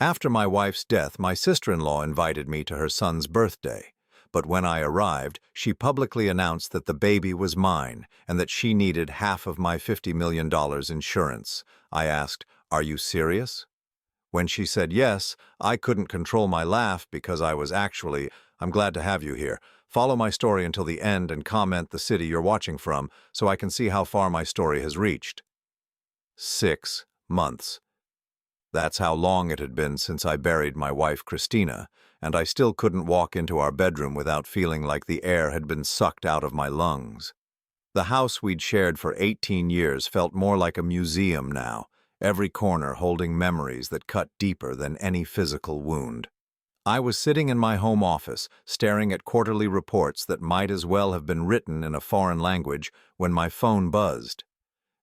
After my wife's death, my sister-in-law invited me to her son's birthday. But when I arrived, she publicly announced that the baby was mine and that she needed half of my $50 million insurance. I asked, "Are you serious?" When she said yes, I couldn't control my laugh because I'm glad to have you here. Follow my story until the end and comment the city you're watching from so I can see how far my story has reached. 6 months. That's how long it had been since I buried my wife Christina, and I still couldn't walk into our bedroom without feeling like the air had been sucked out of my lungs. The house we'd shared for 18 years felt more like a museum now, every corner holding memories that cut deeper than any physical wound. I was sitting in my home office, staring at quarterly reports that might as well have been written in a foreign language when my phone buzzed.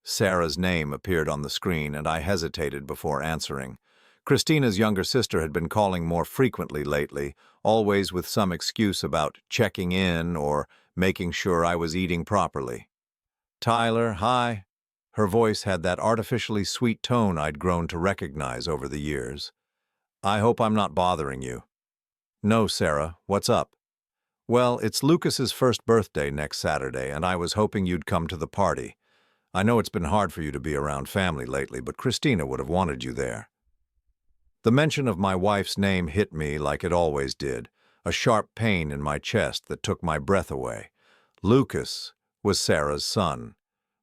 Sarah's name appeared on the screen, and I hesitated before answering. Christina's younger sister had been calling more frequently lately, always with some excuse about checking in or making sure I was eating properly. "Tyler, hi." Her voice had that artificially sweet tone I'd grown to recognize over the years. "I hope I'm not bothering you." "No, Sarah, what's up?" "Well, it's Lucas's first birthday next Saturday, and I was hoping you'd come to the party. I know it's been hard for you to be around family lately, but Christina would have wanted you there." The mention of my wife's name hit me like it always did, a sharp pain in my chest that took my breath away. Lucas was Sarah's son,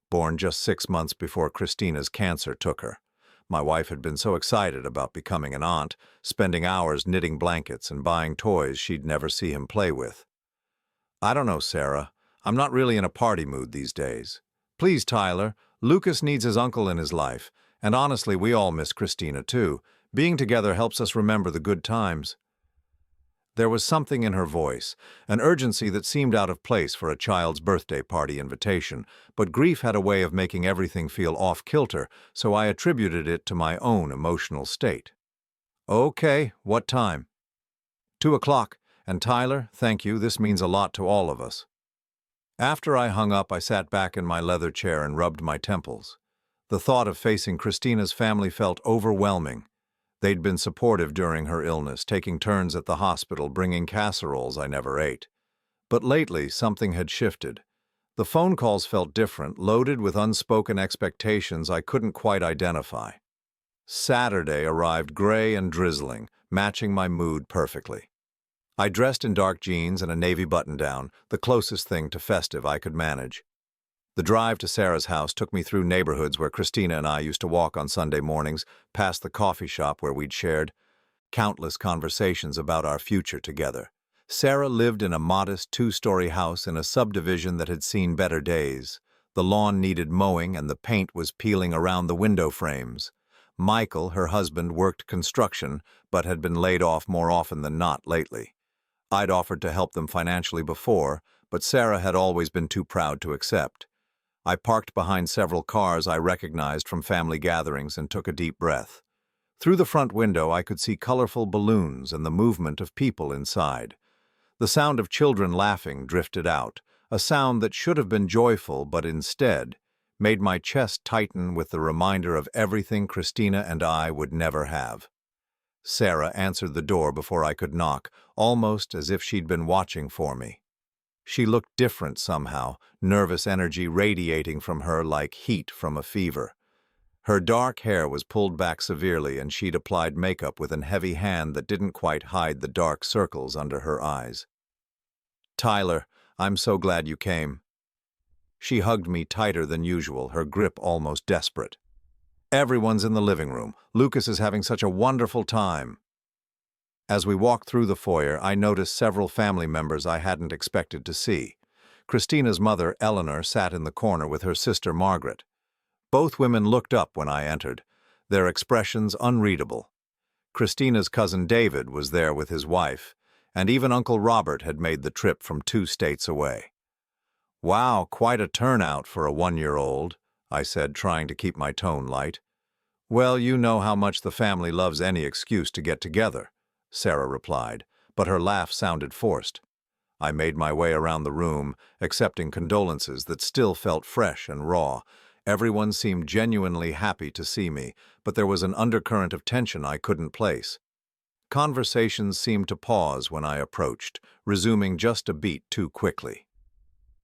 born just 6 months before Christina's cancer took her. My wife had been so excited about becoming an aunt, spending hours knitting blankets and buying toys she'd never see him play with. "I don't know, Sarah. I'm not really in a party mood these days. Please, Tyler, Lucas needs his uncle in his life, and honestly, we all miss Christina too. Being together helps us remember the good times." There was something in her voice, an urgency that seemed out of place for a child's birthday party invitation, but grief had a way of making everything feel off-kilter, so I attributed it to my own emotional state. "Okay, what time?" 2 o'clock, and Tyler, thank you, this means a lot to all of us." After I hung up, I sat back in my leather chair and rubbed my temples. The thought of facing Christina's family felt overwhelming. They'd been supportive during her illness, taking turns at the hospital, bringing casseroles I never ate. But lately, something had shifted. The phone calls felt different, loaded with unspoken expectations I couldn't quite identify. Saturday arrived gray and drizzling, matching my mood perfectly. I dressed in dark jeans and a navy button-down, the closest thing to festive I could manage. The drive to Sarah's house took me through neighborhoods where Christina and I used to walk on Sunday mornings, past the coffee shop where we'd shared countless conversations about our future together. Sarah lived in a modest 2-story house in a subdivision that had seen better days. The lawn needed mowing and the paint was peeling around the window frames. Michael, her husband, worked construction, but had been laid off more often than not lately. I'd offered to help them financially before, but Sarah had always been too proud to accept. I parked behind several cars I recognized from family gatherings and took a deep breath. Through the front window, I could see colorful balloons and the movement of people inside. The sound of children laughing drifted out, a sound that should have been joyful but instead made my chest tighten with the reminder of everything Christina and I would never have. Sarah answered the door before I could knock, almost as if she'd been watching for me. She looked different somehow, nervous energy radiating from her like heat from a fever. Her dark hair was pulled back severely, and she'd applied makeup with a heavy hand that didn't quite hide the dark circles under her eyes. "Tyler, I'm so glad you came." She hugged me tighter than usual, her grip almost desperate. "Everyone's in the living room. Lucas is having such a wonderful time." As we walked through the foyer, I noticed several family members I hadn't expected to see. Christina's mother, Eleanor, sat in the corner with her sister, Margaret. Both women looked up when I entered, their expressions unreadable. Christina's cousin David was there with his wife, and even Uncle Robert had made the trip from 2 states away. "Wow, quite a turnout for a 1-year-old, I said, trying to keep my tone light. "Well, you know how much the family loves any excuse to get together," Sarah replied, but her laugh sounded forced. I made my way around the room, accepting condolences that still felt fresh and raw. Everyone seemed genuinely happy to see me, but there was an undercurrent of tension I couldn't place. conversations seemed to pause when I approached, resuming just a beat too quickly.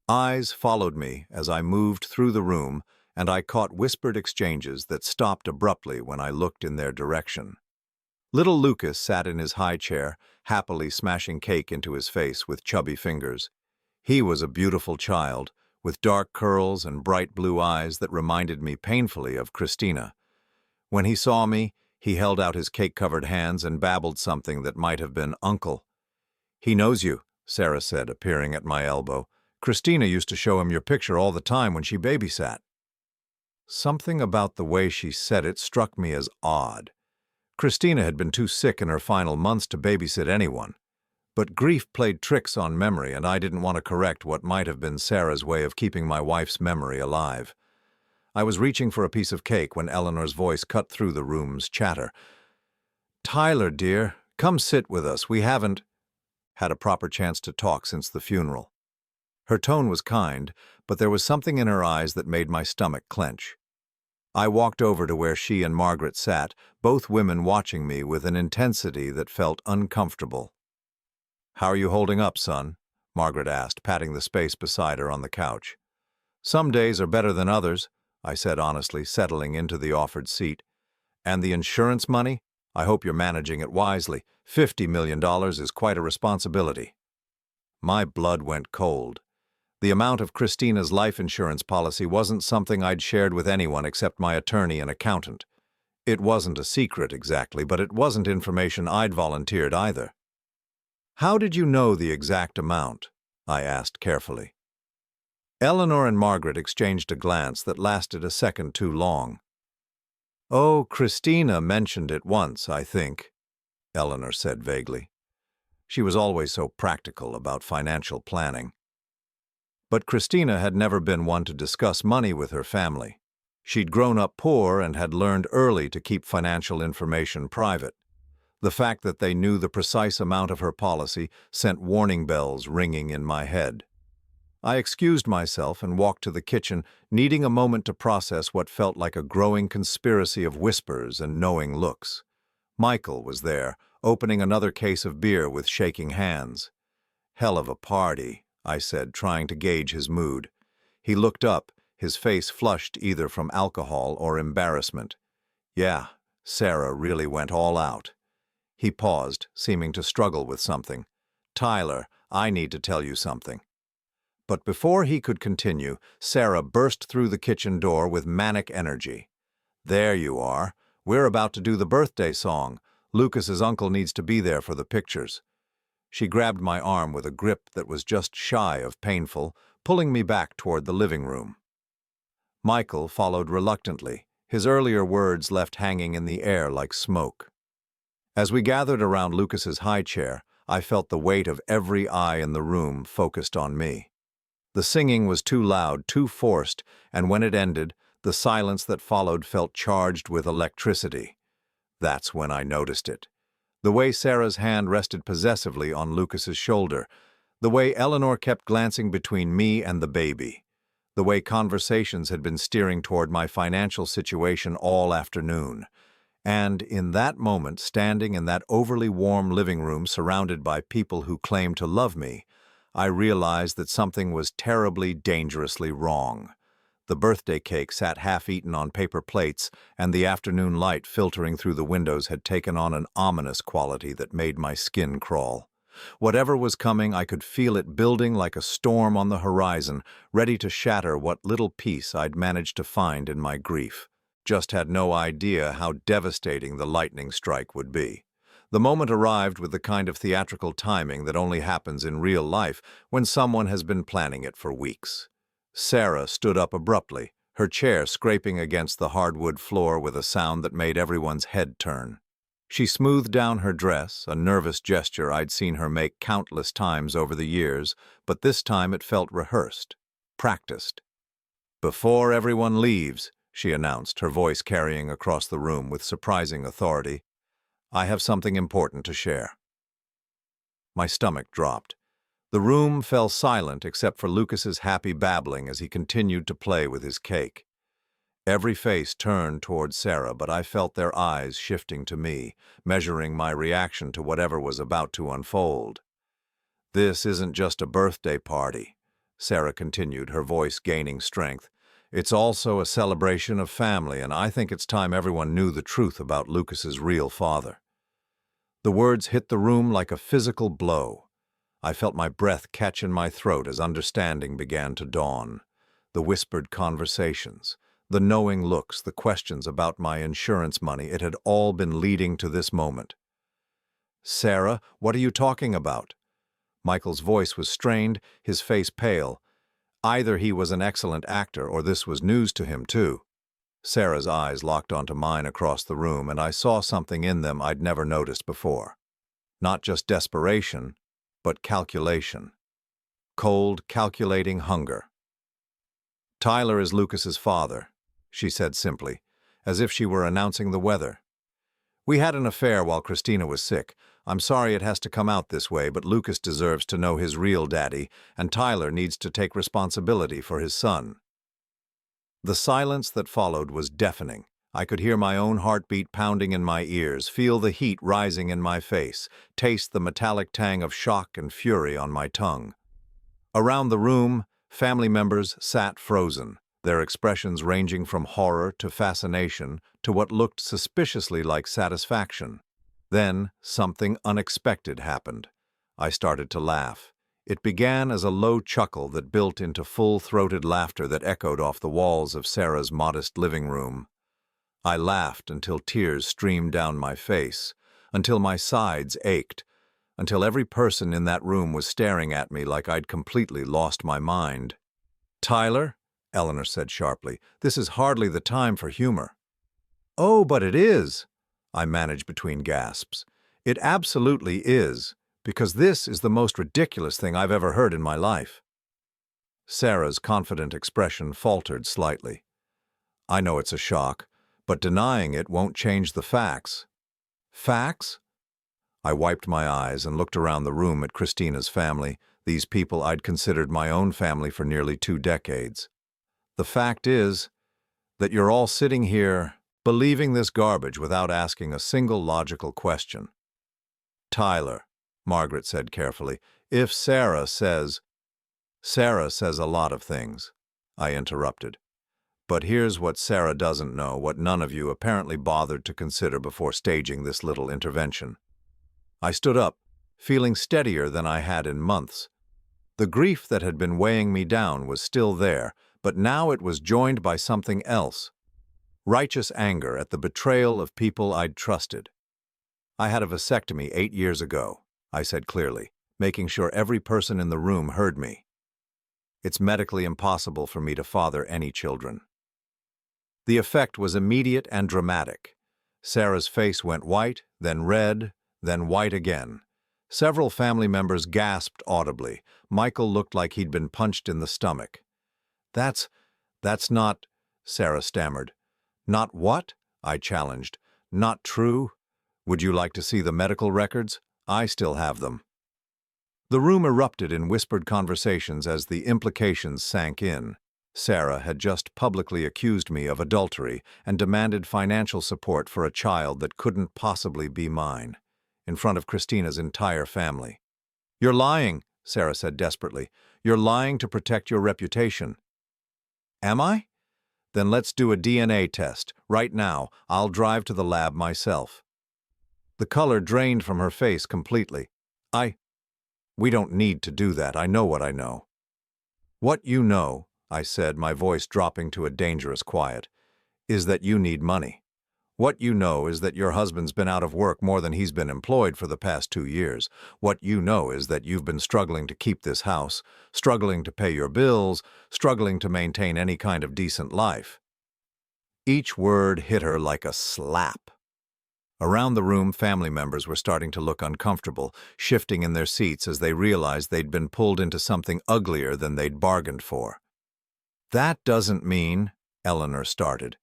Eyes followed me as I moved through the room, and I caught whispered exchanges that stopped abruptly when I looked in their direction. Little Lucas sat in his high chair, happily smashing cake into his face with chubby fingers. He was a beautiful child, with dark curls and bright blue eyes that reminded me painfully of Christina. When he saw me, he held out his cake-covered hands and babbled something that might have been "Uncle." "He knows you," Sarah said, appearing at my elbow. "Christina used to show him your picture all the time when she babysat." Something about the way she said it struck me as odd. Christina had been too sick in her final months to babysit anyone. But grief played tricks on memory, and I didn't want to correct what might have been Sarah's way of keeping my wife's memory alive. I was reaching for a piece of cake when Eleanor's voice cut through the room's chatter. "Tyler, dear, come sit with us. We haven't had a proper chance to talk since the funeral." Her tone was kind, but there was something in her eyes that made my stomach clench. I walked over to where she and Margaret sat, both women watching me with an intensity that felt uncomfortable. "How are you holding up, son?" Margaret asked, patting the space beside her on the couch. "Some days are better than others," I said honestly, settling into the offered seat. "And the insurance money? I hope you're managing it wisely. $50 million is quite a responsibility." My blood went cold. The amount of Christina's life insurance policy wasn't something I'd shared with anyone except my attorney and accountant. It wasn't a secret exactly, but it wasn't information I'd volunteered either. "How did you know the exact amount?" I asked carefully. Eleanor and Margaret exchanged a glance that lasted a second too long. "Oh, Christina mentioned it once, I think," Eleanor said vaguely. She was always so practical about financial planning. But Christina had never been one to discuss money with her family. She'd grown up poor and had learned early to keep financial information private. The fact that they knew the precise amount of her policy sent warning bells ringing in my head. I excused myself and walked to the kitchen, needing a moment to process what felt like a growing conspiracy of whispers and knowing looks. Michael was there, opening another case of beer with shaking hands. "Hell of a party," I said, trying to gauge his mood. He looked up, his face flushed either from alcohol or embarrassment. "Yeah, Sarah really went all out." He paused, seeming to struggle with something. "Tyler, I need to tell you something." But before he could continue, Sarah burst through the kitchen door with manic energy. "There you are. We're about to do the birthday song. Lucas's uncle needs to be there for the pictures." She grabbed my arm with a grip that was just shy of painful, pulling me back toward the living room. Michael followed reluctantly, his earlier words left hanging in the air like smoke. As we gathered around Lucas's high chair, I felt the weight of every eye in the room focused on me. The singing was too loud, too forced, and when it ended, the silence that followed felt charged with electricity. That's when I noticed it. The way Sarah's hand rested possessively on Lucas's shoulder, the way Eleanor kept glancing between me and the baby, the way conversations had been steering toward my financial situation all afternoon. And in that moment, standing in that overly warm living room surrounded by people who claimed to love me, I realized that something was terribly, dangerously wrong. The birthday cake sat half-eaten on paper plates, and the afternoon light filtering through the windows had taken on an ominous quality that made my skin crawl. Whatever was coming, I could feel it building like a storm on the horizon, ready to shatter what little peace I'd managed to find in my grief. Just had no idea how devastating the lightning strike would be. The moment arrived with the kind of theatrical timing that only happens in real life when someone has been planning it for weeks. Sarah stood up abruptly, her chair scraping against the hardwood floor with a sound that made everyone's head turn. She smoothed down her dress, a nervous gesture I'd seen her make countless times over the years, but this time it felt rehearsed, practiced. "Before everyone leaves," she announced, her voice carrying across the room with surprising authority, "I have something important to share." My stomach dropped. The room fell silent except for Lucas's happy babbling as he continued to play with his cake. Every face turned toward Sarah, but I felt their eyes shifting to me, measuring my reaction to whatever was about to unfold. "This isn't just a birthday party," Sarah continued, her voice gaining strength. "It's also a celebration of family, and I think it's time everyone knew the truth about Lucas's real father." The words hit the room like a physical blow. I felt my breath catch in my throat as understanding began to dawn. The whispered conversations, the knowing looks, the questions about my insurance money, it had all been leading to this moment. "Sarah, what are you talking about?" Michael's voice was strained, his face pale. Either he was an excellent actor or this was news to him too. Sarah's eyes locked onto mine across the room, and I saw something in them I'd never noticed before. Not just desperation, but calculation. Cold, calculating hunger. "Tyler is Lucas's father," she said simply, as if she were announcing the weather. "We had an affair while Christina was sick. I'm sorry it has to come out this way, but Lucas deserves to know his real daddy, and Tyler needs to take responsibility for his son." The silence that followed was deafening. I could hear my own heartbeat pounding in my ears, feel the heat rising in my face, taste the metallic tang of shock and fury on my tongue. Around the room, family members sat frozen, their expressions ranging from horror to fascination to what looked suspiciously like satisfaction. Then, something unexpected happened. I started to laugh. It began as a low chuckle that built into full-throated laughter that echoed off the walls of Sarah's modest living room. I laughed until tears streamed down my face, until my sides ached, until every person in that room was staring at me like I'd completely lost my mind. "Tyler," Eleanor said sharply, "this is hardly the time for humor." "Oh, but it is," I managed between gasps. "It absolutely is, because this is the most ridiculous thing I've ever heard in my life." Sarah's confident expression faltered slightly. "I know it's a shock, but denying it won't change the facts." "Facts?" I wiped my eyes and looked around the room at Christina's family, these people I'd considered my own family for nearly 2 decades. "The fact is that you're all sitting here believing this garbage without asking a single logical question." "Tyler," Margaret said carefully, "if Sarah says—" "Sarah says a lot of things," I interrupted. "But here's what Sarah doesn't know, what none of you apparently bothered to consider before staging this little intervention." I stood up, feeling steadier than I had in months. The grief that had been weighing me down was still there, but now it was joined by something else. Righteous anger at the betrayal of people I'd trusted. "I had a vasectomy 8 years ago," I said clearly, making sure every person in the room heard me. "It's medically impossible for me to father any children." The effect was immediate and dramatic. Sarah's face went white, then red, then white again. Several family members gasped audibly. Michael looked like he'd been punched in the stomach. That's not," Sarah stammered. "Not what?" I challenged. "Not true? Would you like to see the medical records? I still have them." The room erupted in whispered conversations as the implications sank in. Sarah had just publicly accused me of adultery and demanded financial support for a child that couldn't possibly be mine, in front of Christina's entire family. "You're lying," Sarah said desperately. "You're lying to protect your reputation." "Am I? Then let's do a DNA test. Right now, I'll drive to the lab myself." The color drained from her face completely. We don't need to do that. I know what I know." "What you know," I said, my voice dropping to a dangerous quiet, "is that you need money. What you know is that your husband's been out of work more than he's been employed for the past 2 years. What you know is that you've been struggling to keep this house, struggling to pay your bills, struggling to maintain any kind of decent life." Each word hit her like a slap. Around the room, family members were starting to look uncomfortable, shifting in their seats as they realized they'd been pulled into something uglier than they'd bargained for. "That doesn't mean," Eleanor started.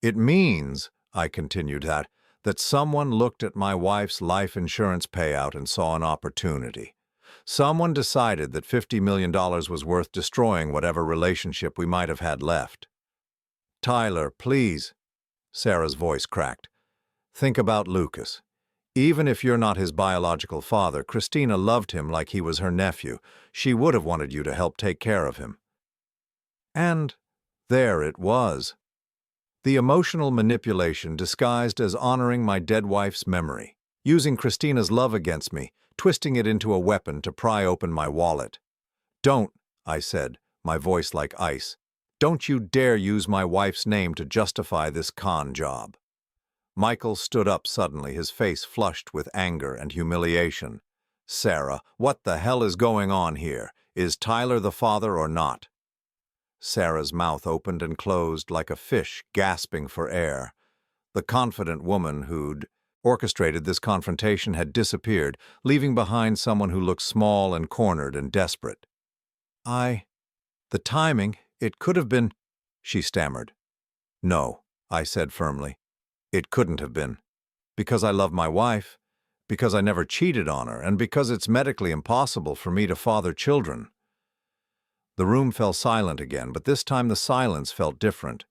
"It means," I continued, that someone looked at my wife's life insurance payout and saw an opportunity. Someone decided that $50 million was worth destroying whatever relationship we might have had left." Tyler, please. Sarah's voice cracked. Think about Lucas. Even if you're not his biological father, Christina loved him like he was her nephew. She would have wanted you to help take care of him. And there it was. The emotional manipulation disguised as honoring my dead wife's memory, using Christina's love against me, twisting it into a weapon to pry open my wallet. Don't, I said, my voice like ice. Don't you dare use my wife's name to justify this con job. Michael stood up suddenly, his face flushed with anger and humiliation. Sarah, what the hell is going on here? Is Tyler the father or not? Sarah's mouth opened and closed like a fish gasping for air. The confident woman who'd orchestrated this confrontation had disappeared, leaving behind someone who looked small and cornered and desperate. The timing, it could have been, she stammered. No, I said firmly. It couldn't have been. Because I love my wife, because I never cheated on her, and because it's medically impossible for me to father children. The room fell silent again, but this time the silence felt different.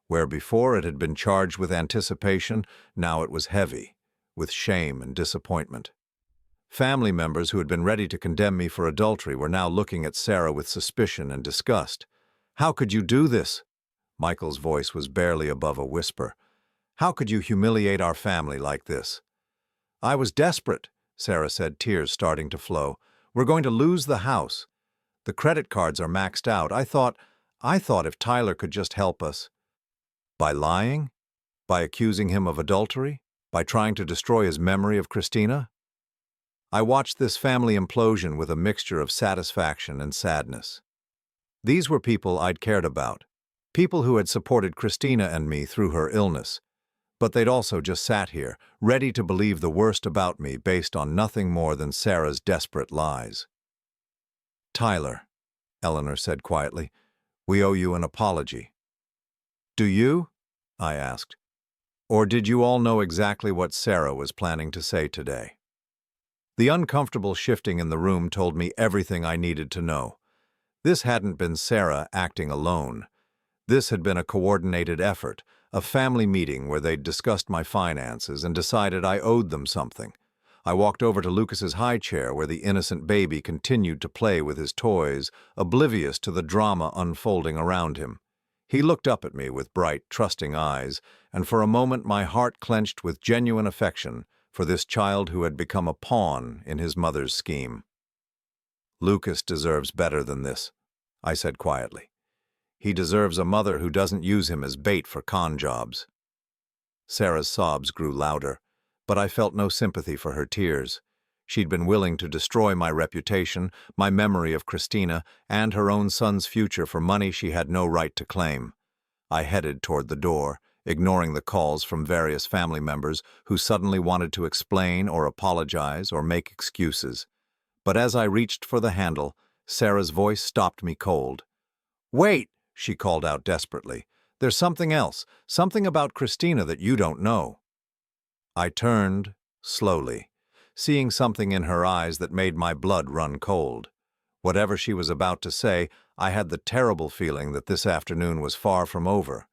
Where before it had been charged with anticipation, now it was heavy, with shame and disappointment. Family members who had been ready to condemn me for adultery were now looking at Sarah with suspicion and disgust. How could you do this? Michael's voice was barely above a whisper. How could you humiliate our family like this? I was desperate, Sarah said, tears starting to flow. We're going to lose the house. The credit cards are maxed out. I thought if Tyler could just help us. By lying? By accusing him of adultery? By trying to destroy his memory of Christina? I watched this family implosion with a mixture of satisfaction and sadness. These were people I'd cared about, people who had supported Christina and me through her illness. But they'd also just sat here, ready to believe the worst about me based on nothing more than Sarah's desperate lies. Tyler, Eleanor said quietly, we owe you an apology. Do you? I asked. Or did you all know exactly what Sarah was planning to say today? The uncomfortable shifting in the room told me everything I needed to know. This hadn't been Sarah acting alone. This had been a coordinated effort, a family meeting where they'd discussed my finances and decided I owed them something. I walked over to Lucas's high chair where the innocent baby continued to play with his toys, oblivious to the drama unfolding around him. He looked up at me with bright, trusting eyes, and for a moment my heart clenched with genuine affection for this child who had become a pawn in his mother's scheme. Lucas deserves better than this, I said quietly. He deserves a mother who doesn't use him as bait for con jobs. Sarah's sobs grew louder, but I felt no sympathy for her tears. She'd been willing to destroy my reputation, my memory of Christina, and her own son's future for money she had no right to claim. I headed toward the door, ignoring the calls from various family members who suddenly wanted to explain or apologize or make excuses. But as I reached for the handle, Sarah's voice stopped me cold. Wait, she called out desperately. There's something else, something about Christina that you don't know. I turned, slowly, seeing something in her eyes that made my blood run cold. Whatever she was about to say, I had the terrible feeling that this afternoon was far from over.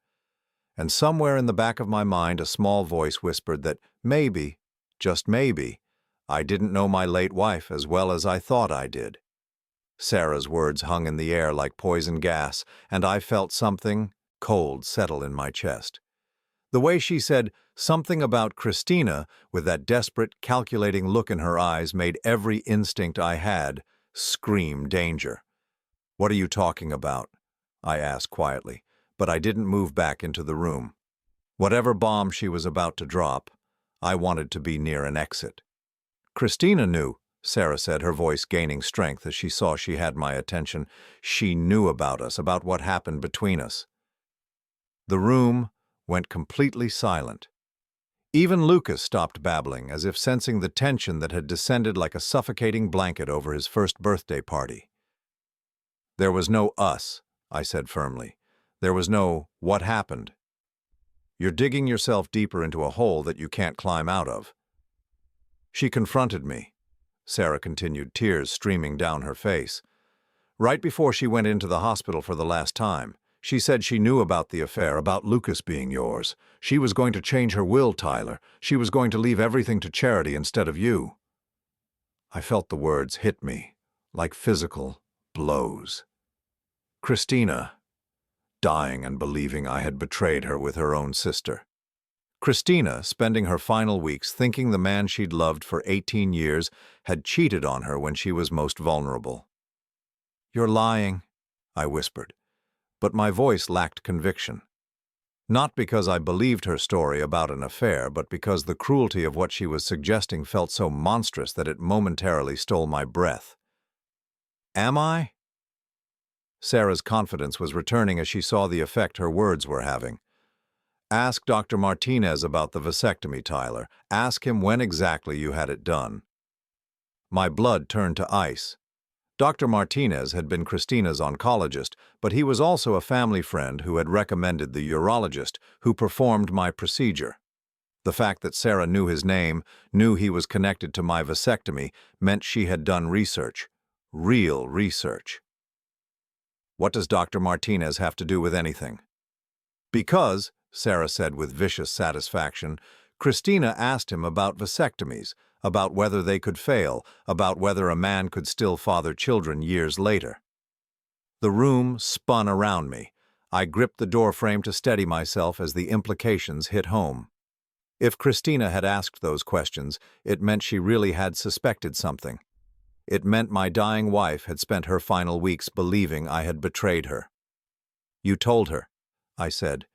And somewhere in the back of my mind a small voice whispered that maybe, just maybe, I didn't know my late wife as well as I thought I did. Sarah's words hung in the air like poison gas, and I felt something cold settle in my chest. The way she said something about Christina with that desperate, calculating look in her eyes made every instinct I had scream danger. What are you talking about? I asked quietly, but I didn't move back into the room. Whatever bomb she was about to drop, I wanted to be near an exit. Christina knew, Sarah said, her voice gaining strength as she saw she had my attention. She knew about us, about what happened between us. The room went completely silent. Even Lucas stopped babbling, as if sensing the tension that had descended like a suffocating blanket over his first birthday party. There was no us, I said firmly. There was no what happened. You're digging yourself deeper into a hole that you can't climb out of. She confronted me, Sarah continued, tears streaming down her face. Right before she went into the hospital for the last time, She said she knew about the affair, about Lucas being yours. She was going to change her will, Tyler. She was going to leave everything to charity instead of you." I felt the words hit me, like physical blows. Christina, dying and believing I had betrayed her with her own sister. Christina, spending her final weeks thinking the man she'd loved for 18 years had cheated on her when she was most vulnerable. "You're lying," I whispered, but my voice lacked conviction. Not because I believed her story about an affair, but because the cruelty of what she was suggesting felt so monstrous that it momentarily stole my breath. "Am I?" Sarah's confidence was returning as she saw the effect her words were having. "Ask Dr. Martinez about the vasectomy, Tyler. Ask him when exactly you had it done." My blood turned to ice. Dr. Martinez had been Christina's oncologist, but he was also a family friend who had recommended the urologist who performed my procedure. The fact that Sarah knew his name, knew he was connected to my vasectomy, meant she had done research. Real research. "What does Dr. Martinez have to do with anything?" "Because," Sarah said with vicious satisfaction, "Christina asked him about vasectomies, about whether they could fail, about whether a man could still father children years later." The room spun around me. I gripped the doorframe to steady myself as the implications hit home. If Christina had asked those questions, it meant she really had suspected something. It meant my dying wife had spent her final weeks believing I had betrayed her. "You told her," I said,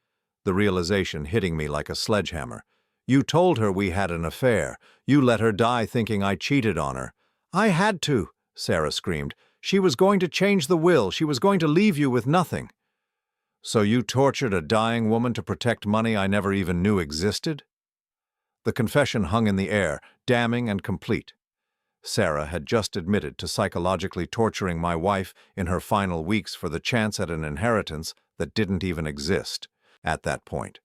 the realization hitting me like a sledgehammer. "You told her we had an affair. You let her die thinking I cheated on her." "I had to," Sarah screamed. "She was going to change the will. She was going to leave you with nothing." "So you tortured a dying woman to protect money I never even knew existed?" The confession hung in the air, damning and complete. Sarah had just admitted to psychologically torturing my wife in her final weeks for the chance at an inheritance that didn't even exist at that point.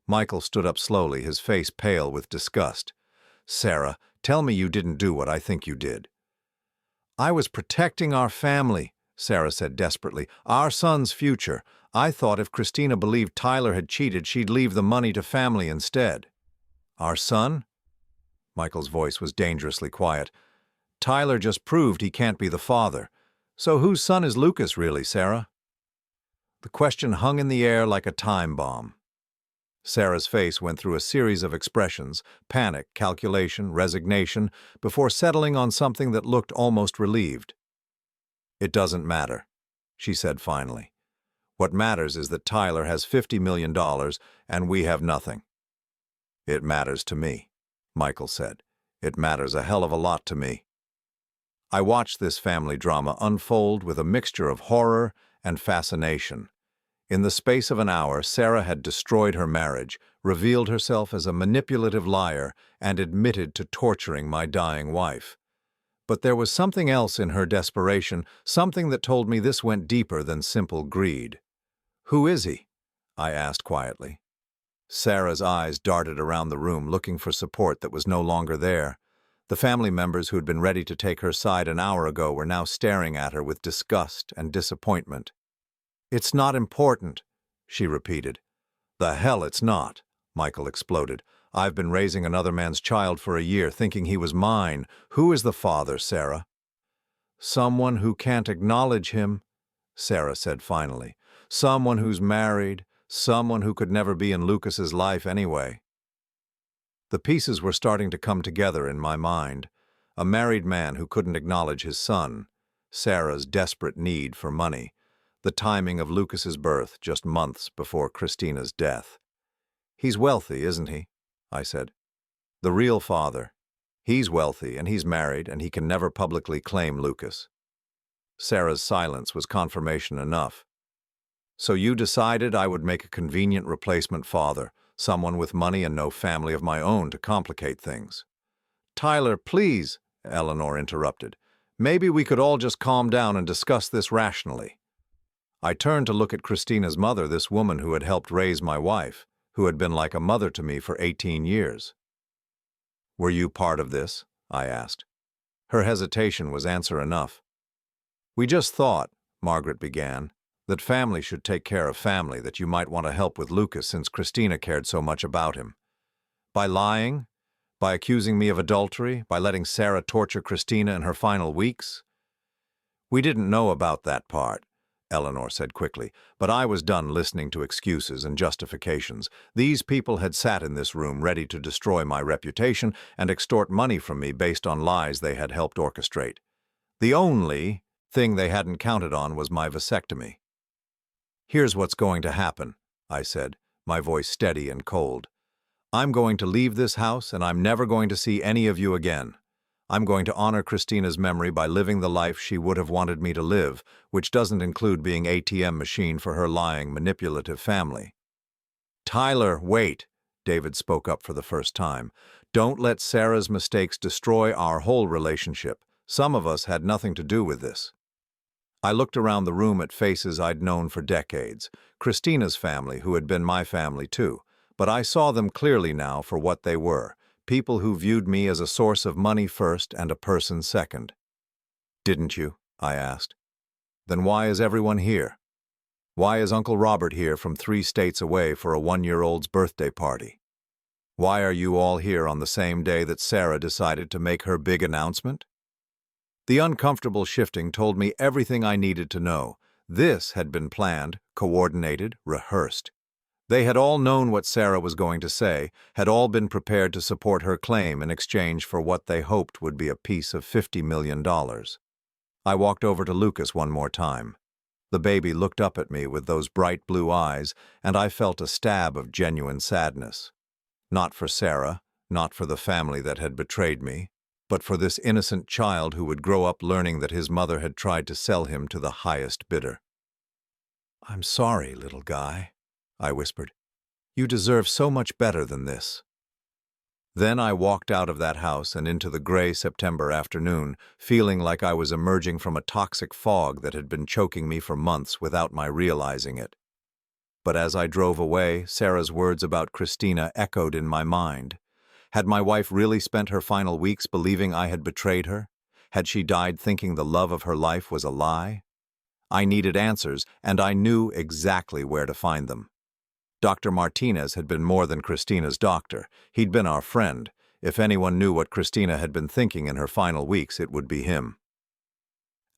Michael stood up slowly, his face pale with disgust. "Sarah, tell me you didn't do what I think you did." "I was protecting our family," Sarah said desperately. "Our son's future. I thought if Christina believed Tyler had cheated, she'd leave the money to family instead." "Our son?" Michael's voice was dangerously quiet. "Tyler just proved he can't be the father. So whose son is Lucas really, Sarah?" The question hung in the air like a time bomb. Sarah's face went through a series of expressions, panic, calculation, resignation, before settling on something that looked almost relieved. "It doesn't matter," she said finally. "What matters is that Tyler has $50 million and we have nothing." "It matters to me," Michael said. "It matters a hell of a lot to me." I watched this family drama unfold with a mixture of horror and fascination. In the space of an hour, Sarah had destroyed her marriage, revealed herself as a manipulative liar, and admitted to torturing my dying wife. But there was something else in her desperation, something that told me this went deeper than simple greed. "Who is he?" I asked quietly. Sarah's eyes darted around the room, looking for support that was no longer there. The family members who had been ready to take her side an hour ago were now staring at her with disgust and disappointment. "It's not important," she repeated. "The hell it's not," Michael exploded. "I've been raising another man's child for a year, thinking he was mine. Who is the father, Sarah?" "Someone who can't acknowledge him," Sarah said finally. "Someone who's married, someone who could never be in Lucas's life anyway." The pieces were starting to come together in my mind. A married man who couldn't acknowledge his son, Sarah's desperate need for money, the timing of Lucas's birth just months before Christina's death. "He's wealthy, isn't he?" I said. "The real father. He's wealthy and he's married and he can never publicly claim Lucas." Sarah's silence was confirmation enough. "So you decided I would make a convenient replacement father, someone with money and no family of my own to complicate things." "Tyler, please," Eleanor interrupted. "Maybe we could all just calm down and discuss this rationally." I turned to look at Christina's mother, this woman who had helped raise my wife, who had been like a mother to me for 18 years. "Were you part of this?" I asked. Her hesitation was answer enough. "We just thought," Margaret began. That family should take care of family, that you might want to help with Lucas since Christina cared so much about him. By lying? By accusing me of adultery? By letting Sarah torture Christina in her final weeks? We didn't know about that part, Eleanor said quickly, but I was done listening to excuses and justifications. These people had sat in this room ready to destroy my reputation and extort money from me based on lies they had helped orchestrate. The only thing they hadn't counted on was my vasectomy. "Here's what's going to happen," I said, my voice steady and cold. "I'm going to leave this house, and I'm never going to see any of you again. I'm going to honor Christina's memory by living the life she would have wanted me to live, which doesn't include being ATM machine for her lying, manipulative family." "Tyler, wait," David spoke up for the first time. "Don't let Sarah's mistakes destroy our whole relationship. Some of us had nothing to do with this." I looked around the room at faces I'd known for decades, Christina's family, who had been my family too, but I saw them clearly now for what they were, people who viewed me as a source of money first and a person second. "Didn't you?" I asked. "Then why is everyone here? Why is Uncle Robert here from 3 states away for a 1-year-old's birthday party? Why are you all here on the same day that Sarah decided to make her big announcement?" The uncomfortable shifting told me everything I needed to know. This had been planned, coordinated, rehearsed. They had all known what Sarah was going to say, had all been prepared to support her claim in exchange for what they hoped would be a piece of $50 million. I walked over to Lucas one more time. The baby looked up at me with those bright blue eyes, and I felt a stab of genuine sadness. Not for Sarah, not for the family that had betrayed me, but for this innocent child who would grow up learning that his mother had tried to sell him to the highest bidder. "I'm sorry, little guy," I whispered. "You deserve so much better than this." Then I walked out of that house and into the gray September afternoon, feeling like I was emerging from a toxic fog that had been choking me for months without my realizing it. But as I drove away, Sarah's words about Christina echoed in my mind. Had my wife really spent her final weeks believing I had betrayed her? Had she died thinking the love of her life was a lie? I needed answers, and I knew exactly where to find them. Dr. Martinez had been more than Christina's doctor. He'd been our friend. If anyone knew what Christina had been thinking in her final weeks, it would be him.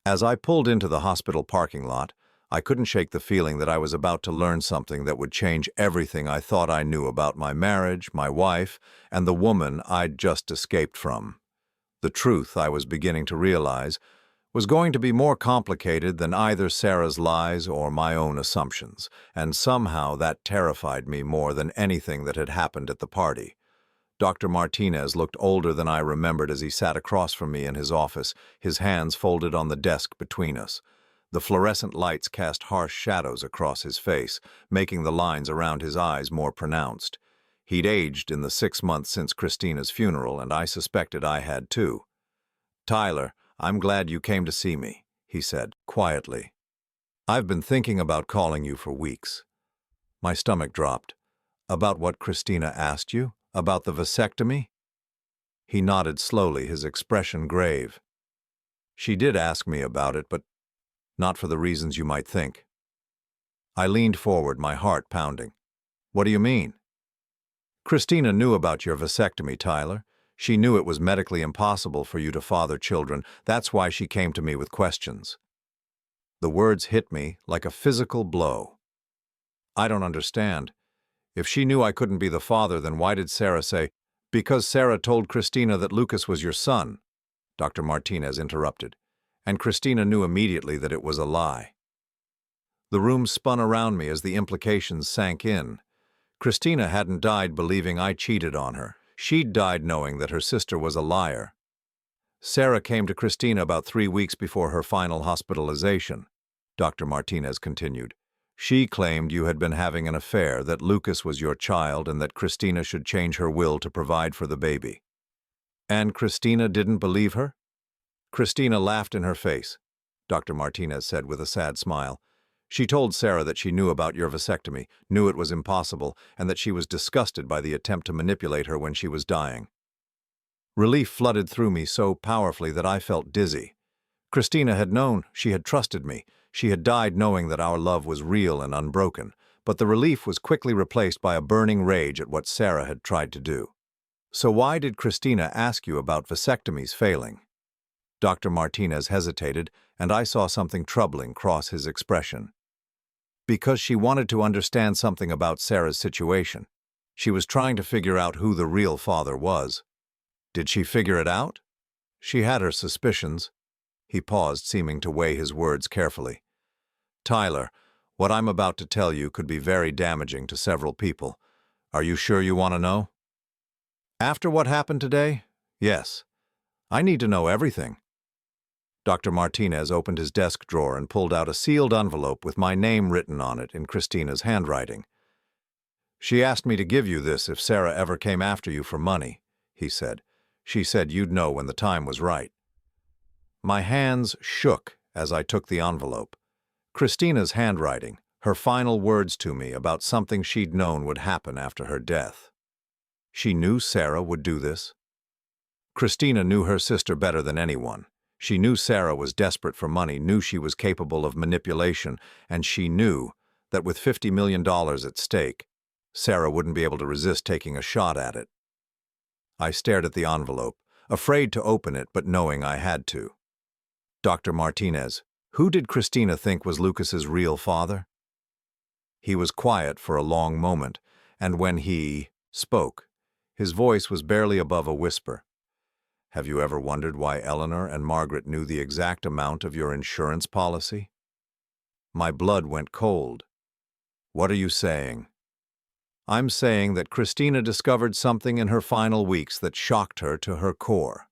As I pulled into the hospital parking lot, I couldn't shake the feeling that I was about to learn something that would change everything I thought I knew about my marriage, my wife, and the woman I'd just escaped from. The truth, I was beginning to realize, was going to be more complicated than either Sarah's lies or my own assumptions, and somehow that terrified me more than anything that had happened at the party. Dr. Martinez looked older than I remembered as he sat across from me in his office, his hands folded on the desk between us. The fluorescent lights cast harsh shadows across his face, making the lines around his eyes more pronounced. He'd aged in the 6 months since Christina's funeral, and I suspected I had too. "Tyler, I'm glad you came to see me," he said, quietly. "I've been thinking about calling you for weeks." My stomach dropped. "About what Christina asked you? About the vasectomy?" He nodded slowly, his expression grave. "She did ask me about it, but not for the reasons you might think." I leaned forward, my heart pounding. "What do you mean?" "Christina knew about your vasectomy, Tyler. She knew it was medically impossible for you to father children. That's why she came to me with questions." The words hit me like a physical blow. "I don't understand. If she knew I couldn't be the father, then why did Sarah say—" "Because Sarah told Christina that Lucas was your son," Dr. Martinez interrupted, "and Christina knew immediately that it was a lie." The room spun around me as the implications sank in. Christina hadn't died believing I cheated on her. She'd died knowing that her sister was a liar. "Sarah came to Christina about 3 weeks before her final hospitalization," Dr. Martinez continued. "She claimed you had been having an affair, that Lucas was your child, and that Christina should change her will to provide for the baby." "And Christina didn't believe her?" "Christina laughed in her face," Dr. Martinez said with a sad smile. "She told Sarah that she knew about your vasectomy, knew it was impossible, and that she was disgusted by the attempt to manipulate her when she was dying." Relief flooded through me so powerfully that I felt dizzy. Christina had known, she had trusted me. She had died knowing that our love was real and unbroken, but the relief was quickly replaced by a burning rage at what Sarah had tried to do. "So why did Christina ask you about vasectomies failing?" Dr. Martinez hesitated, and I saw something troubling cross his expression. "Because she wanted to understand something about Sarah's situation. She was trying to figure out who the real father was." "Did she figure it out?" "She had her suspicions." He paused, seeming to weigh his words carefully. "Tyler, what I'm about to tell you could be very damaging to several people. Are you sure you want to know?" "After what happened today? Yes. I need to know everything." Dr. Martinez opened his desk drawer and pulled out a sealed envelope with my name written on it in Christina's handwriting. "She asked me to give you this if Sarah ever came after you for money," he said. "She said you'd know when the time was right." My hands shook as I took the envelope. Christina's handwriting, her final words to me about something she'd known would happen after her death. She knew Sarah would do this. Christina knew her sister better than anyone. She knew Sarah was desperate for money, knew she was capable of manipulation, and she knew that with $50 million at stake, Sarah wouldn't be able to resist taking a shot at it. I stared at the envelope, afraid to open it but knowing I had to. "Dr. Martinez, who did Christina think was Lucas's real father?" He was quiet for a long moment, and when he spoke, his voice was barely above a whisper. "Have you ever wondered why Eleanor and Margaret knew the exact amount of your insurance policy?" My blood went cold. "What are you saying?" "I'm saying that Christina discovered something in her final weeks that shocked her to her core.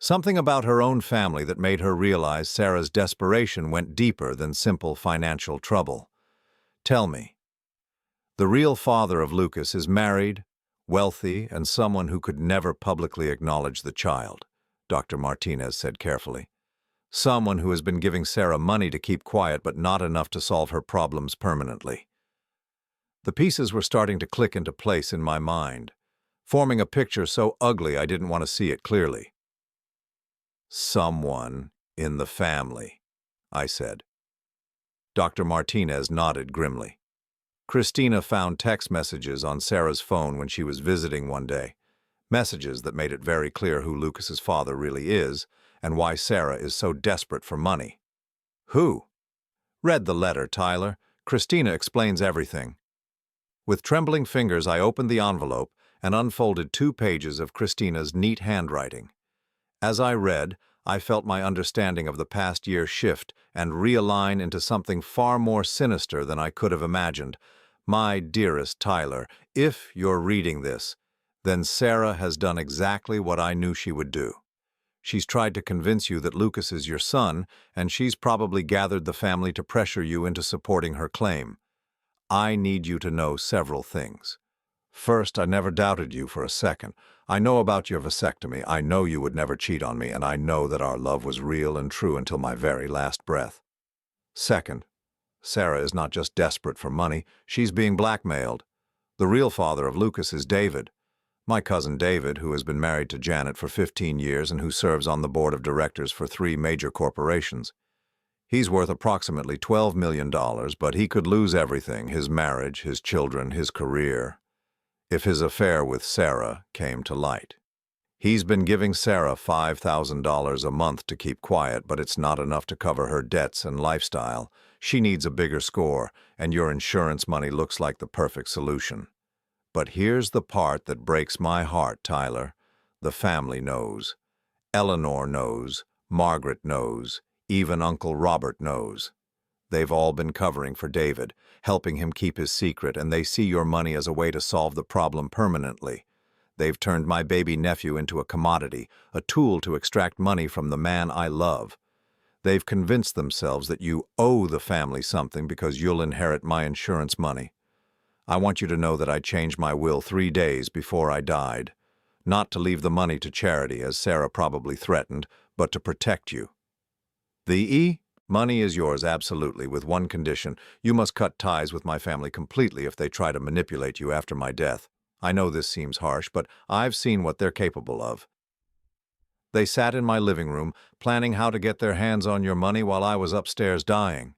Something about her own family that made her realize Sarah's desperation went deeper than simple financial trouble. Tell me. The real father of Lucas is married, wealthy, and someone who could never publicly acknowledge the child," Dr. Martinez said carefully. "Someone who has been giving Sarah money to keep quiet but not enough to solve her problems permanently." The pieces were starting to click into place in my mind, forming a picture so ugly I didn't want to see it clearly. "Someone in the family," I said. Dr. Martinez nodded grimly. "Christina found text messages on Sarah's phone when she was visiting one day, messages that made it very clear who Lucas's father really is and why Sarah is so desperate for money." "Who?" "Read the letter, Tyler. Christina explains everything." With trembling fingers, I opened the envelope and unfolded 2 pages of Christina's neat handwriting. As I read, I felt my understanding of the past year shift and realign into something far more sinister than I could have imagined. "My dearest Tyler, if you're reading this, then Sarah has done exactly what I knew she would do. She's tried to convince you that Lucas is your son, and she's probably gathered the family to pressure you into supporting her claim. I need you to know several things. First, I never doubted you for a second. I know about your vasectomy. I know you would never cheat on me, and I know that our love was real and true until my very last breath. Second, Sarah is not just desperate for money, she's being blackmailed. The real father of Lucas is David. My cousin David, who has been married to Janet for 15 years and who serves on the board of directors for 3 major corporations. He's worth approximately $12 million, but he could lose everything, his marriage, his children, his career, if his affair with Sarah came to light. He's been giving Sarah $5,000 a month to keep quiet, but it's not enough to cover her debts and lifestyle. She needs a bigger score, and your insurance money looks like the perfect solution. But here's the part that breaks my heart, Tyler. The family knows. Eleanor knows. Margaret knows. Even Uncle Robert knows. They've all been covering for David, helping him keep his secret, and they see your money as a way to solve the problem permanently. They've turned my baby nephew into a commodity, a tool to extract money from the man I love. They've convinced themselves that you owe the family something because you'll inherit my insurance money. I want you to know that I changed my will 3 days before I died. Not to leave the money to charity, as Sarah probably threatened, but to protect you. Money is yours absolutely, with one condition. You must cut ties with my family completely if they try to manipulate you after my death. I know this seems harsh, but I've seen what they're capable of. They sat in my living room, planning how to get their hands on your money while I was upstairs dying.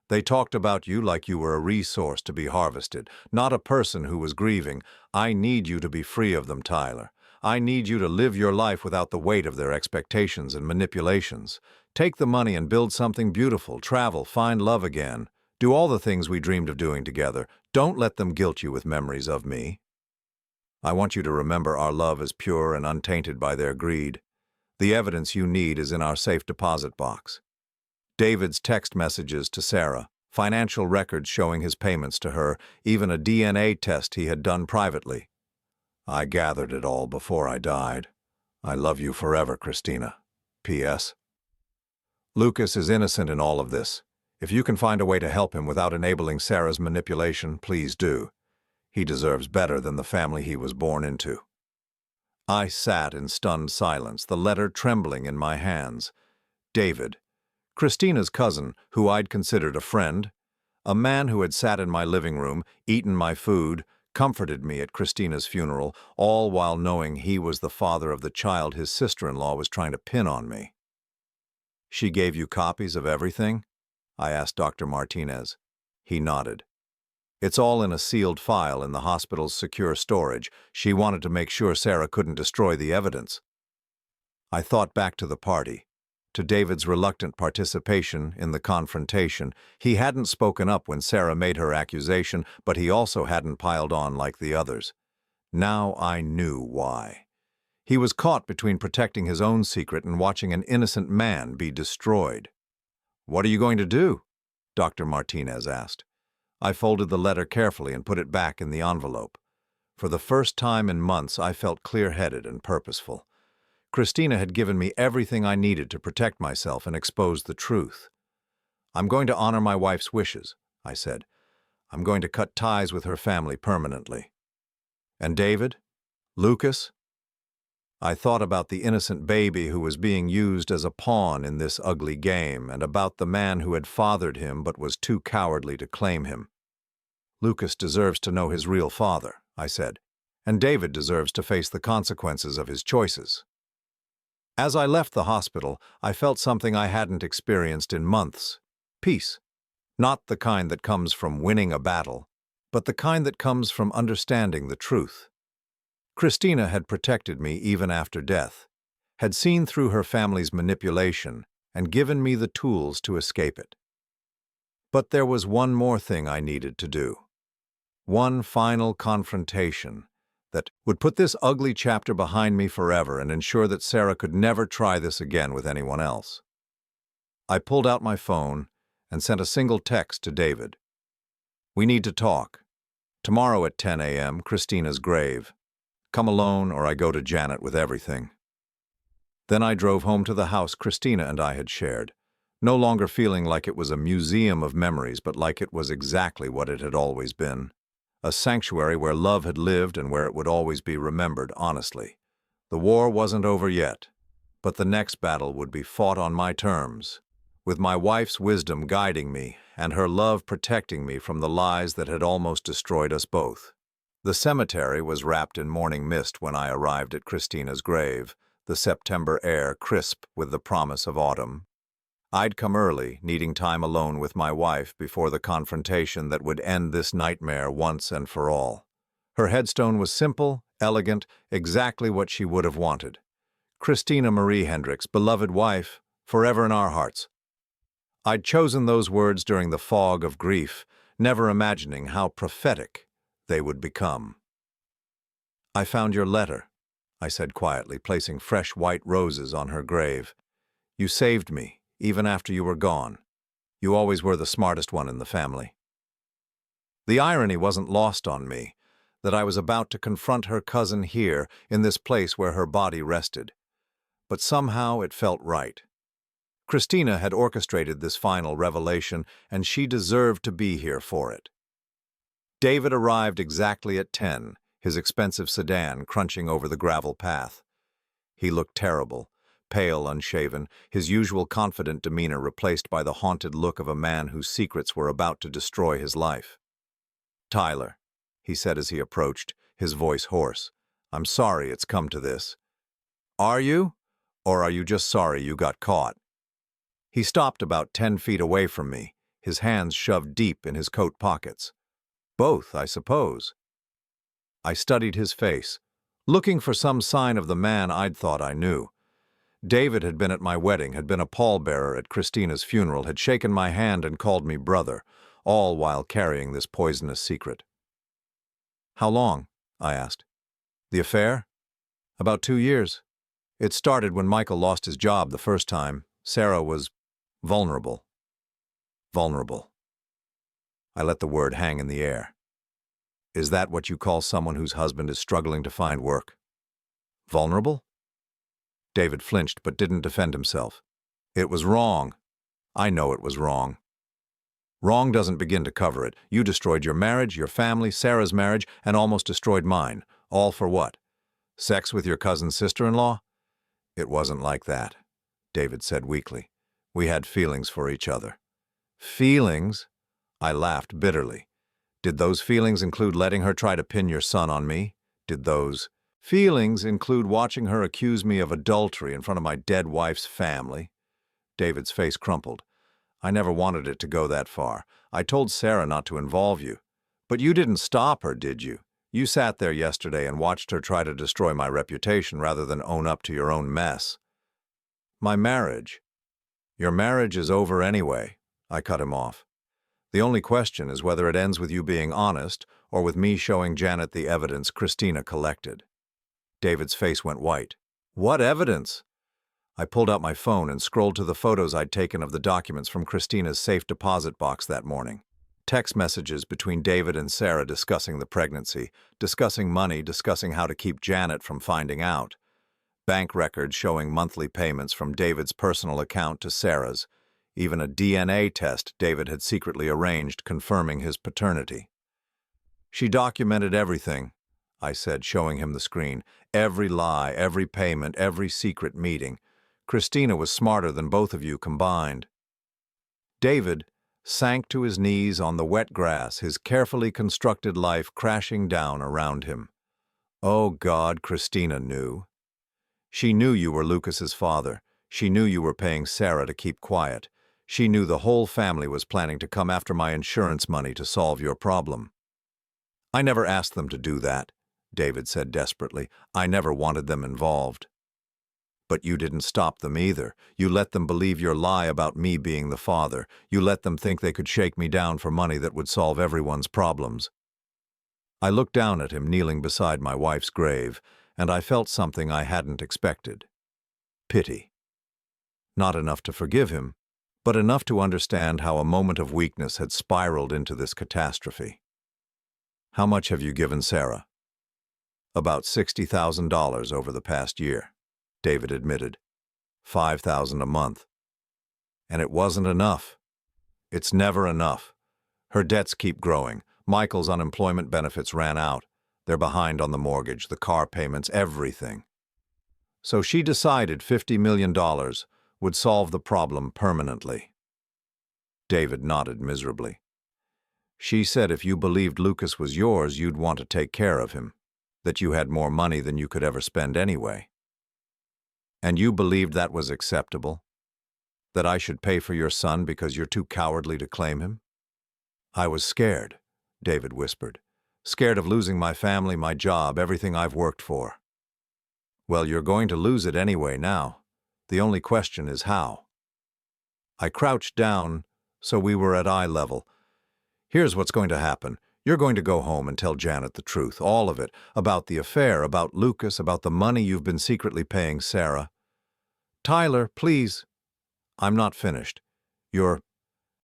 They talked about you like you were a resource to be harvested, not a person who was grieving. I need you to be free of them, Tyler. I need you to live your life without the weight of their expectations and manipulations. Take the money and build something beautiful, travel, find love again. Do all the things we dreamed of doing together. Don't let them guilt you with memories of me. I want you to remember our love is pure and untainted by their greed. The evidence you need is in our safe deposit box. David's text messages to Sarah, financial records showing his payments to her, even a DNA test he had done privately. I gathered it all before I died. I love you forever, Christina. P.S. Lucas is innocent in all of this. If you can find a way to help him without enabling Sarah's manipulation, please do. He deserves better than the family he was born into. I sat in stunned silence, the letter trembling in my hands. David, Christina's cousin, who I'd considered a friend, a man who had sat in my living room, eaten my food, comforted me at Christina's funeral, all while knowing he was the father of the child his sister-in-law was trying to pin on me. She gave you copies of everything? I asked Dr. Martinez. He nodded. It's all in a sealed file in the hospital's secure storage. She wanted to make sure Sarah couldn't destroy the evidence. I thought back to the party, to David's reluctant participation in the confrontation. He hadn't spoken up when Sarah made her accusation, but he also hadn't piled on like the others. Now I knew why. He was caught between protecting his own secret and watching an innocent man be destroyed. "What are you going to do?" Dr. Martinez asked. I folded the letter carefully and put it back in the envelope. For the first time in months, I felt clear-headed and purposeful. Christina had given me everything I needed to protect myself and expose the truth. "I'm going to honor my wife's wishes," I said. "I'm going to cut ties with her family permanently." "And David? Lucas?" I thought about the innocent baby who was being used as a pawn in this ugly game, and about the man who had fathered him but was too cowardly to claim him. "Lucas deserves to know his real father," I said, "and David deserves to face the consequences of his choices." As I left the hospital, I felt something I hadn't experienced in months. Peace. Not the kind that comes from winning a battle, but the kind that comes from understanding the truth. Christina had protected me even after death, had seen through her family's manipulation, and given me the tools to escape it. But there was one more thing I needed to do. One final confrontation that would put this ugly chapter behind me forever and ensure that Sarah could never try this again with anyone else. I pulled out my phone and sent a single text to David. "We need to talk. Tomorrow at 10 a.m., Christina's grave. Come alone or I go to Janet with everything." Then I drove home to the house Christina and I had shared, no longer feeling like it was a museum of memories, but like it was exactly what it had always been. A sanctuary where love had lived and where it would always be remembered honestly. The war wasn't over yet, but the next battle would be fought on my terms, with my wife's wisdom guiding me and her love protecting me from the lies that had almost destroyed us both. The cemetery was wrapped in morning mist when I arrived at Christina's grave, the September air crisp with the promise of autumn. I'd come early, needing time alone with my wife before the confrontation that would end this nightmare once and for all. Her headstone was simple, elegant, exactly what she would have wanted. "Christina Marie Hendricks, beloved wife, forever in our hearts." I'd chosen those words during the fog of grief, never imagining how prophetic they would become. "I found your letter," I said quietly, placing fresh white roses on her grave. "You saved me, even after you were gone. You always were the smartest one in the family." The irony wasn't lost on me, that I was about to confront her cousin here, in this place where her body rested. But somehow it felt right. Christina had orchestrated this final revelation, and she deserved to be here for it. David arrived exactly at 10, his expensive sedan crunching over the gravel path. He looked terrible, pale, unshaven, his usual confident demeanor replaced by the haunted look of a man whose secrets were about to destroy his life. "Tyler," he said as he approached, his voice hoarse, "I'm sorry it's come to this." "Are you? Or are you just sorry you got caught?" He stopped about 10 feet away from me, his hands shoved deep in his coat pockets. Both, I suppose. I studied his face, looking for some sign of the man I'd thought I knew. David had been at my wedding, had been a pallbearer at Christina's funeral, had shaken my hand and called me brother, all while carrying this poisonous secret. "How long?" I asked. "The affair?" "About 2 years. It started when Michael lost his job the first time. Sarah was vulnerable." Vulnerable. I let the word hang in the air. "Is that what you call someone whose husband is struggling to find work? Vulnerable?" David flinched but didn't defend himself. "It was wrong. I know it was wrong." "Wrong doesn't begin to cover it. You destroyed your marriage, your family, Sarah's marriage, and almost destroyed mine. All for what? Sex with your cousin's sister-in-law?" "It wasn't like that," David said weakly. "We had feelings for each other." "Feelings?" I laughed bitterly. "Did those feelings include letting her try to pin your son on me? Did those feelings include watching her accuse me of adultery in front of my dead wife's family?" David's face crumpled. "I never wanted it to go that far. I told Sarah not to involve you. But you didn't stop her, did you? You sat there yesterday and watched her try to destroy my reputation rather than own up to your own mess." "My marriage." "Your marriage is over anyway," I cut him off. "The only question is whether it ends with you being honest or with me showing Janet the evidence Christina collected." David's face went white. "What evidence?" I pulled out my phone and scrolled to the photos I'd taken of the documents from Christina's safe deposit box that morning. Text messages between David and Sarah discussing the pregnancy, discussing money, discussing how to keep Janet from finding out. Bank records showing monthly payments from David's personal account to Sarah's. Even a DNA test David had secretly arranged confirming his paternity. "She documented everything," I said, showing him the screen. "Every lie, every payment, every secret meeting. Christina was smarter than both of you combined." David sank to his knees on the wet grass, his carefully constructed life crashing down around him. "Oh God, Christina knew. She knew you were Lucas's father. She knew you were paying Sarah to keep quiet. She knew the whole family was planning to come after my insurance money to solve your problem." "I never asked them to do that," David said desperately. "I never wanted them involved." "But you didn't stop them either. You let them believe your lie about me being the father. You let them think they could shake me down for money that would solve everyone's problems." I looked down at him kneeling beside my wife's grave, and I felt something I hadn't expected. Pity. Not enough to forgive him, but enough to understand how a moment of weakness had spiraled into this catastrophe. "How much have you given Sarah?" "About $60,000 over the past year," David admitted. $5,000 a month. "And it wasn't enough. It's never enough. Her debts keep growing. Michael's unemployment benefits ran out. They're behind on the mortgage, the car payments, everything. So she decided $50 million would solve the problem permanently." David nodded miserably. "She said if you believed Lucas was yours, you'd want to take care of him, that you had more money than you could ever spend anyway." "And you believed that was acceptable? That I should pay for your son because you're too cowardly to claim him?" "I was scared," David whispered. "Scared of losing my family, my job, everything I've worked for." "Well, you're going to lose it anyway now. The only question is how." I crouched down so we were at eye level. "Here's what's going to happen. You're going to go home and tell Janet the truth, all of it, about the affair, about Lucas, about the money you've been secretly paying Sarah." "Tyler, please." "I'm not finished. You're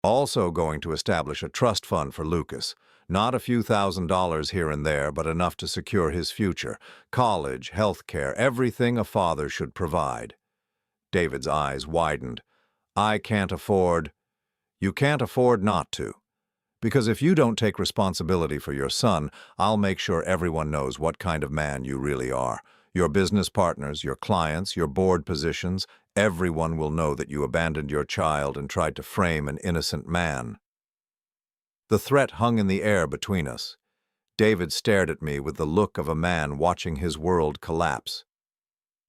also going to establish a trust fund for Lucas. Not a few $1,000s here and there, but enough to secure his future. College, health care, everything a father should provide." David's eyes widened. "I can't afford—" "You can't afford not to. Because if you don't take responsibility for your son, I'll make sure everyone knows what kind of man you really are. Your business partners, your clients, your board positions, everyone will know that you abandoned your child and tried to frame an innocent man." The threat hung in the air between us. David stared at me with the look of a man watching his world collapse.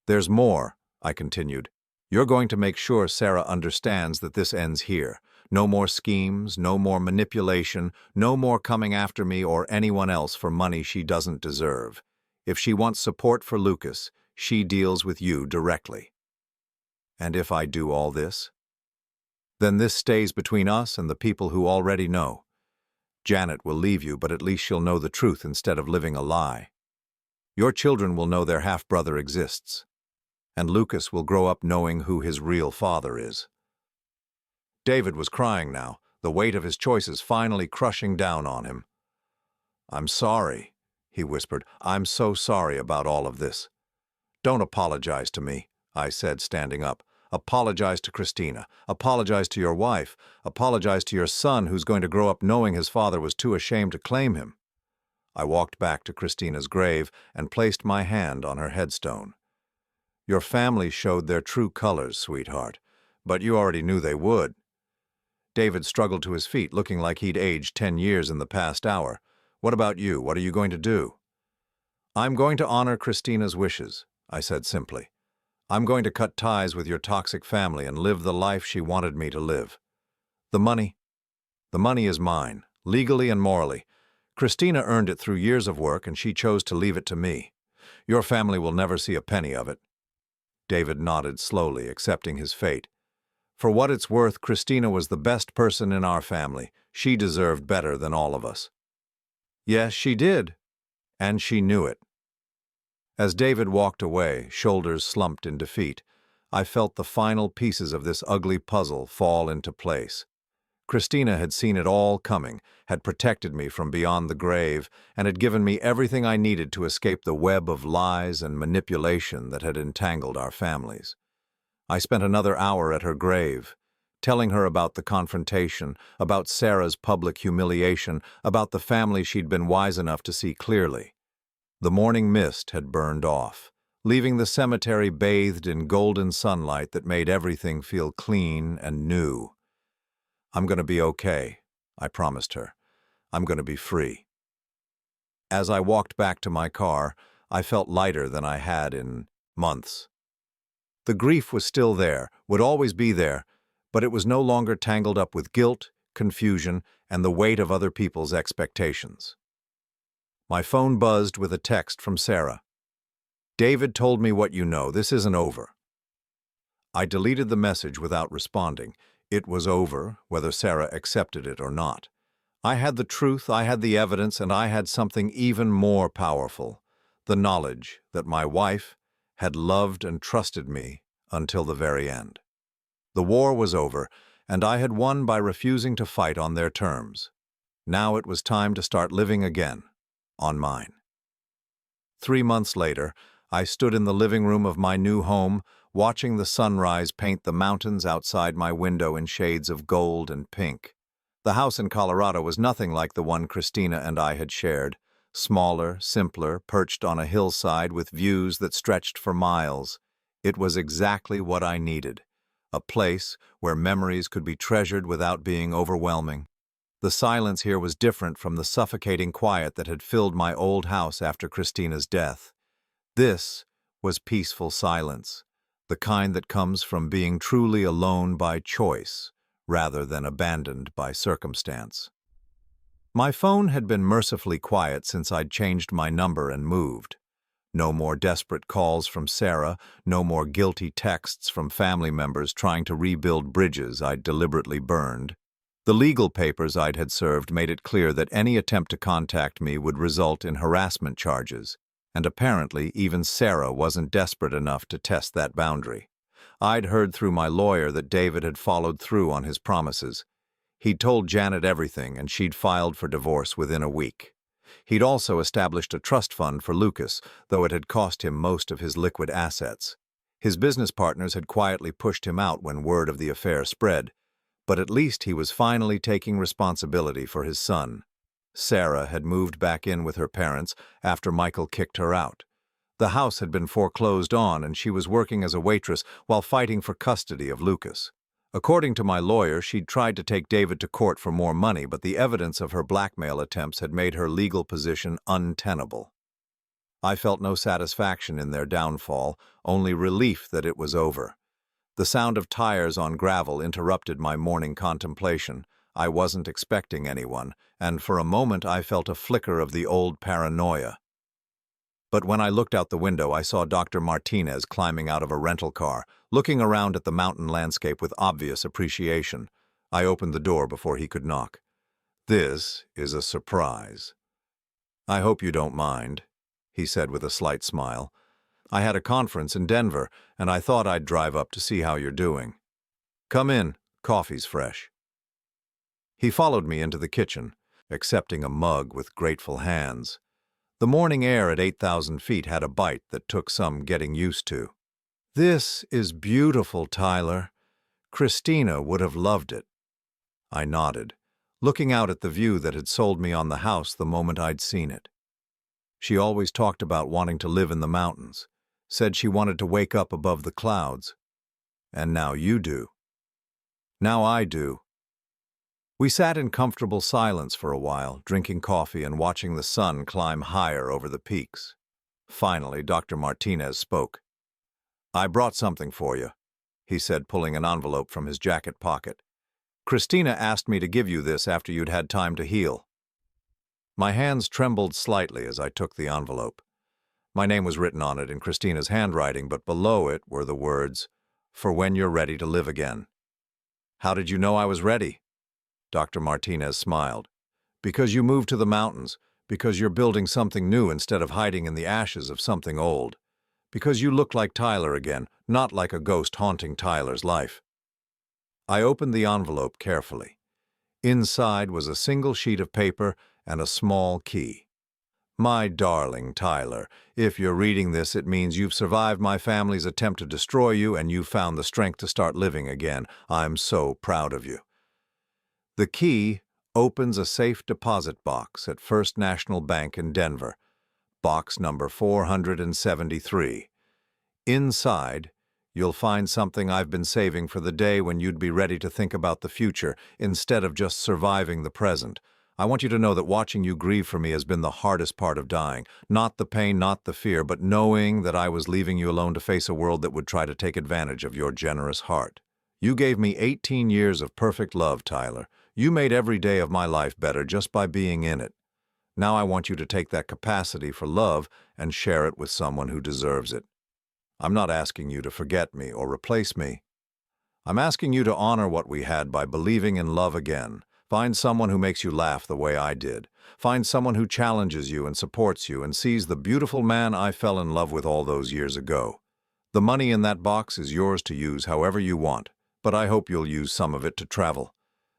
"There's more," I continued. "You're going to make sure Sarah understands that this ends here. No more schemes, no more manipulation, no more coming after me or anyone else for money she doesn't deserve. If she wants support for Lucas, she deals with you directly. And if I do all this? Then this stays between us and the people who already know. Janet will leave you, but at least she'll know the truth instead of living a lie. Your children will know their half-brother exists, and Lucas will grow up knowing who his real father is. David was crying now, the weight of his choices finally crushing down on him. "I'm sorry," he whispered. "I'm so sorry about all of this." "Don't apologize to me," I said, standing up. "Apologize to Christina. Apologize to your wife. Apologize to your son who's going to grow up knowing his father was too ashamed to claim him." I walked back to Christina's grave and placed my hand on her headstone. "Your family showed their true colors, sweetheart, but you already knew they would." David struggled to his feet, looking like he'd aged 10 years in the past hour. "What about you? What are you going to do?" "I'm going to honor Christina's wishes," I said simply. "I'm going to cut ties with your toxic family and live the life she wanted me to live. The money is mine, legally and morally. Christina earned it through years of work, and she chose to leave it to me. Your family will never see a penny of it." David nodded slowly, accepting his fate. "For what it's worth, Christina was the best person in our family. She deserved better than all of us." "Yes, she did, and she knew it." As David walked away, shoulders slumped in defeat, I felt the final pieces of this ugly puzzle fall into place. Christina had seen it all coming, had protected me from beyond the grave, and had given me everything I needed to escape the web of lies and manipulation that had entangled our families. I spent another hour at her grave, telling her about the confrontation, about Sarah's public humiliation, about the family she'd been wise enough to see clearly. The morning mist had burned off, leaving the cemetery bathed in golden sunlight that made everything feel clean and new. "I'm going to be okay," I promised her. "I'm going to be free." As I walked back to my car, I felt lighter than I had in months. The grief was still there, would always be there, but it was no longer tangled up with guilt, confusion, and the weight of other people's expectations. My phone buzzed with a text from Sarah. "David told me what you know. This isn't over." I deleted the message without responding. It was over, whether Sarah accepted it or not. I had the truth, I had the evidence, and I had something even more powerful: the knowledge that my wife had loved and trusted me until the very end. The war was over, and I had won by refusing to fight on their terms. Now it was time to start living again, on mine. 3 months later, I stood in the living room of my new home, watching the sunrise paint the mountains outside my window in shades of gold and pink. The house in Colorado was nothing like the one Christina and I had shared. Smaller, simpler, perched on a hillside with views that stretched for miles. It was exactly what I needed. A place where memories could be treasured without being overwhelming. The silence here was different from the suffocating quiet that had filled my old house after Christina's death. This was peaceful silence, the kind that comes from being truly alone by choice, rather than abandoned by circumstance. My phone had been mercifully quiet since I'd changed my number and moved. No more desperate calls from Sarah, no more guilty texts from family members trying to rebuild bridges I'd deliberately burned. The legal papers I'd had served made it clear that any attempt to contact me would result in harassment charges, and apparently even Sarah wasn't desperate enough to test that boundary. I'd heard through my lawyer that David had followed through on his promises. He'd told Janet everything, and she'd filed for divorce within a week. He'd also established a trust fund for Lucas, though it had cost him most of his liquid assets. His business partners had quietly pushed him out when word of the affair spread, but at least he was finally taking responsibility for his son. Sarah had moved back in with her parents after Michael kicked her out. The house had been foreclosed on, and she was working as a waitress while fighting for custody of Lucas. According to my lawyer, she'd tried to take David to court for more money, but the evidence of her blackmail attempts had made her legal position untenable. I felt no satisfaction in their downfall, only relief that it was over. The sound of tires on gravel interrupted my morning contemplation. I wasn't expecting anyone, and for a moment I felt a flicker of the old paranoia. But when I looked out the window, I saw Dr. Martinez climbing out of a rental car, looking around at the mountain landscape with obvious appreciation. I opened the door before he could knock. "This is a surprise." "I hope you don't mind," he said with a slight smile. "I had a conference in Denver, and I thought I'd drive up to see how you're doing. Come in, coffee's fresh." He followed me into the kitchen, accepting a mug with grateful hands. The morning air at 8,000 feet had a bite that took some getting used to. "This is beautiful, Tyler. Christina would have loved it." I nodded, looking out at the view that had sold me on the house the moment I'd seen it. She always talked about wanting to live in the mountains, said she wanted to wake up above the clouds. And now you do. Now I do. We sat in comfortable silence for a while, drinking coffee and watching the sun climb higher over the peaks. Finally, Dr. Martinez spoke. "I brought something for you," he said, pulling an envelope from his jacket pocket. "Christina asked me to give you this after you'd had time to heal." My hands trembled slightly as I took the envelope. My name was written on it in Christina's handwriting, but below it were the words, "For when you're ready to live again." "How did you know I was ready?" Dr. Martinez smiled. "Because you moved to the mountains, because you're building something new instead of hiding in the ashes of something old. Because you look like Tyler again, not like a ghost haunting Tyler's life." I opened the envelope carefully. Inside was a single sheet of paper and a small key. "My darling Tyler, if you're reading this, it means you've survived my family's attempt to destroy you and you've found the strength to start living again. I'm so proud of you." The key opens a safe deposit box at First National Bank in Denver, box number 473. Inside, you'll find something I've been saving for the day when you'd be ready to think about the future instead of just surviving the present. I want you to know that watching you grieve for me has been the hardest part of dying. Not the pain, not the fear, but knowing that I was leaving you alone to face a world that would try to take advantage of your generous heart. You gave me 18 years of perfect love, Tyler. You made every day of my life better just by being in it. Now I want you to take that capacity for love and share it with someone who deserves it. I'm not asking you to forget me or replace me. I'm asking you to honor what we had by believing in love again. Find someone who makes you laugh the way I did. Find someone who challenges you and supports you and sees the beautiful man I fell in love with all those years ago. The money in that box is yours to use however you want, but I hope you'll use some of it to travel.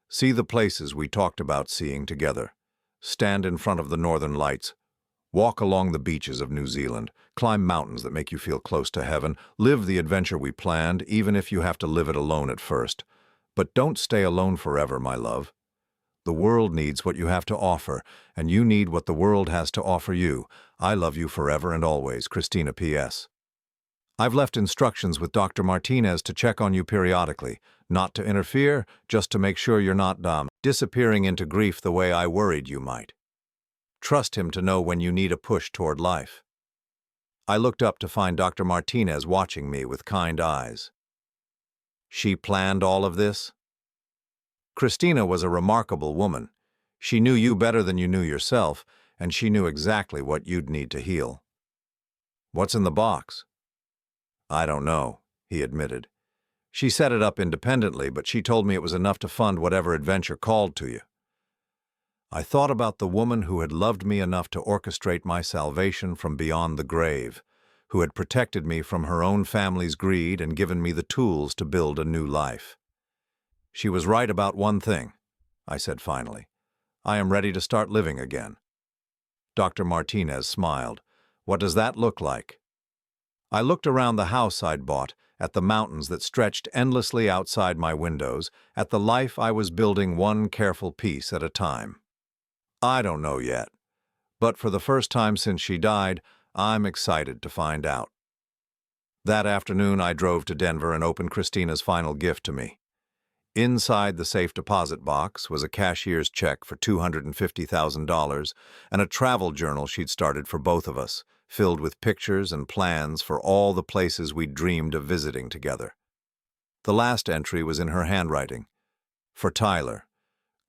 See the places we talked about seeing together. Stand in front of the northern lights. Walk along the beaches of New Zealand. Climb mountains that make you feel close to heaven. Live the adventure we planned, even if you have to live it alone at first. But don't stay alone forever, my love. The world needs what you have to offer, and you need what the world has to offer you. I love you forever and always, Christina P.S. I've left instructions with Dr. Martinez to check on you periodically, not to interfere, just to make sure you're not disappearing into grief the way I worried you might. Trust him to know when you need a push toward life." I looked up to find Dr. Martinez watching me with kind eyes. "She planned all of this?" "Christina was a remarkable woman. She knew you better than you knew yourself, and she knew exactly what you'd need to heal." "What's in the box?" "I don't know," he admitted. "She set it up independently, but she told me it was enough to fund whatever adventure called to you." I thought about the woman who had loved me enough to orchestrate my salvation from beyond the grave, who had protected me from her own family's greed and given me the tools to build a new life. "She was right about one thing," I said finally. "I am ready to start living again." Dr. Martinez smiled. "What does that look like?" I looked around the house I'd bought, at the mountains that stretched endlessly outside my windows, at the life I was building one careful piece at a time. "I don't know yet, but for the first time since she died, I'm excited to find out." That afternoon, I drove to Denver and opened Christina's final gift to me. Inside the safe deposit box was a cashier's check for $250,000 and a travel journal she'd started for both of us, filled with pictures and plans for all the places we'd dreamed of visiting together. The last entry was in her handwriting. For Tyler.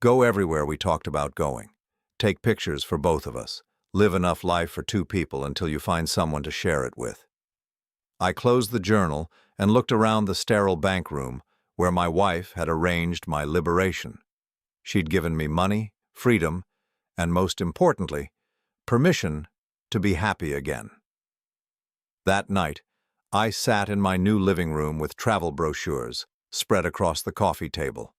Go everywhere we talked about going. Take pictures for both of us. Live enough life for two people until you find someone to share it with. I closed the journal and looked around the sterile bank room where my wife had arranged my liberation. She'd given me money, freedom, and most importantly, permission to be happy again. That night, I sat in my new living room with travel brochures spread across the coffee table.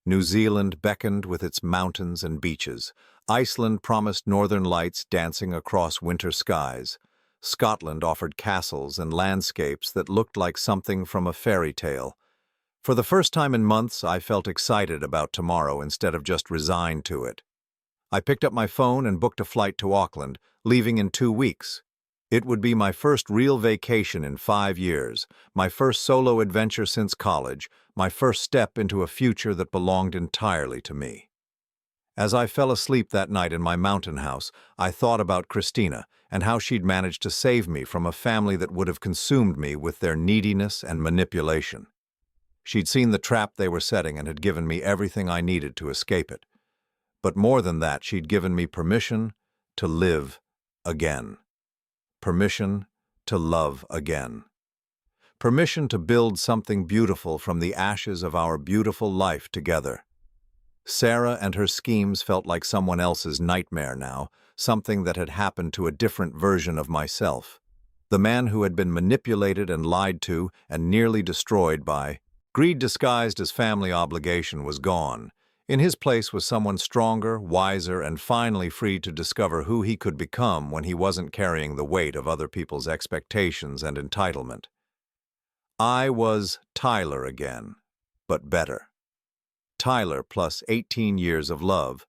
New Zealand beckoned with its mountains and beaches. Iceland promised northern lights dancing across winter skies. Scotland offered castles and landscapes that looked like something from a fairy tale. For the first time in months, I felt excited about tomorrow instead of just resigned to it. I picked up my phone and booked a flight to Auckland, leaving in 2 weeks. It would be my first real vacation in 5 years, my first solo adventure since college, my first step into a future that belonged entirely to me. As I fell asleep that night in my mountain house, I thought about Christina and how she'd managed to save me from a family that would have consumed me with their neediness and manipulation. She'd seen the trap they were setting and had given me everything I needed to escape it. But more than that, she'd given me permission to live again. Permission to love again. Permission to build something beautiful from the ashes of our beautiful life together. Sarah and her schemes felt like someone else's nightmare now, something that had happened to a different version of myself. The man who had been manipulated and lied to and nearly destroyed by greed disguised as family obligation was gone. In his place was someone stronger, wiser, and finally free to discover who he could become when he wasn't carrying the weight of other people's expectations and entitlement. I was Tyler again, but better. Tyler plus 18 years of love,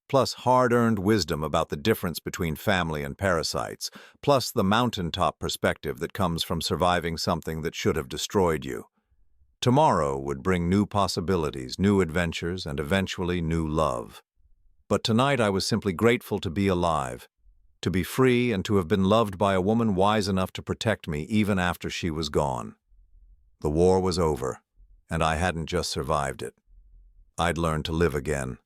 plus hard-earned wisdom about the difference between family and parasites, plus the mountaintop perspective that comes from surviving something that should have destroyed you. Tomorrow would bring new possibilities, new adventures, and eventually new love. But tonight I was simply grateful to be alive, to be free, and to have been loved by a woman wise enough to protect me even after she was gone. The war was over, and I hadn't just survived it. I'd learned to live again.